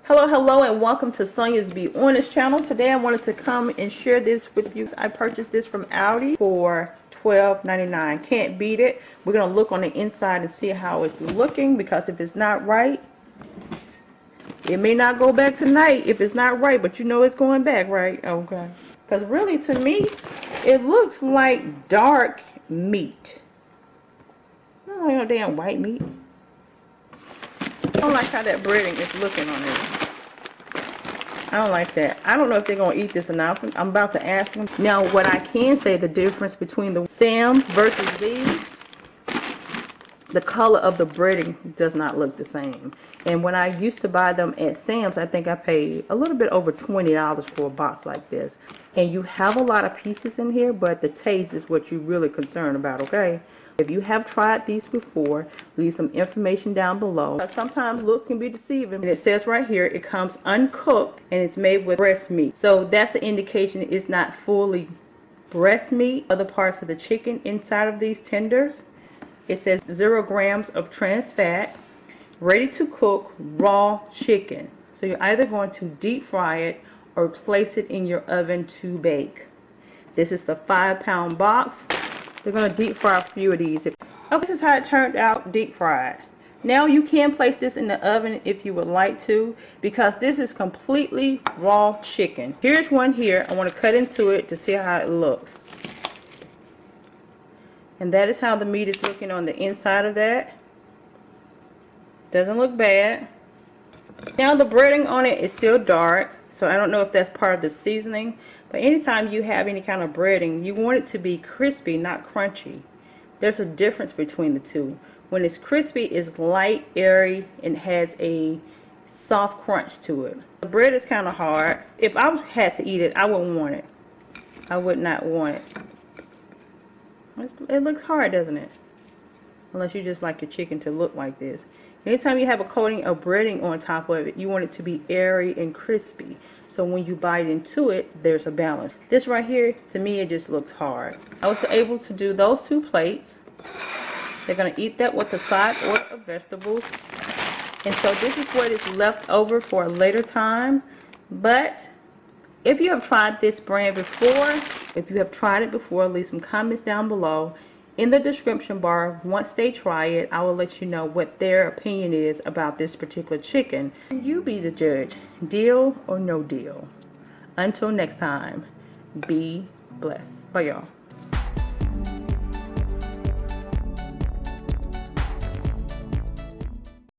Hello, and welcome to Sonyabeonit channel. Today I wanted to come and share this with you. I purchased this from Aldi for $12.99. Can't beat it. We're going to look on the inside and see how it's looking, because if it's not right, it may not go back tonight if it's not right, but you know it's going back, right? Okay. Because really, to me, it looks like dark meat. No, no damn white meat. I don't like how that breading is looking on it. I don't like that. I don't know if they're going to eat this or not. I'm about to ask them. Now, what I can say, the difference between the Sam's versus these, the color of the breading does not look the same. And when I used to buy them at Sam's, I think I paid a little bit over $20 for a box like this. And you have a lot of pieces in here, but the taste is what you're really concerned about, okay? If you have tried these before, leave some information down below. Sometimes looks can be deceiving. And it says right here, it comes uncooked and it's made with breast meat. So that's an indication it's not fully breast meat. Other parts of the chicken inside of these tenders, it says 0 grams of trans fat, ready to cook raw chicken. So you're either going to deep fry it or place it in your oven to bake. This is the 5-pound box. We're going to deep fry a few of these. Okay, this is how it turned out deep fried. Now you can place this in the oven if you would like to, because this is completely raw chicken. Here's one here. I want to cut into it to see how it looks. And that is how the meat is looking on the inside of that. Doesn't look bad. Now the breading on it is still dark, so I don't know if that's part of the seasoning. But anytime you have any kind of breading, you want it to be crispy, not crunchy. There's a difference between the two. When it's crispy, it's light, airy, and has a soft crunch to it. The bread is kind of hard. If I had to eat it, I wouldn't want it. I would not want it. It looks hard, doesn't it? Unless you just like your chicken to look like this. Anytime you have a coating of breading on top of it, you want it to be airy and crispy. So when you bite into it, there's a balance. This right here, to me, it just looks hard. I was able to do those 2 plates. They're going to eat that with a side order of vegetables. And so this is what is left over for a later time. But if you have tried this brand before, leave some comments down below. In the description bar, once they try it, I will let you know what their opinion is about this particular chicken. You be the judge. Deal or no deal. Until next time, be blessed. Bye, y'all.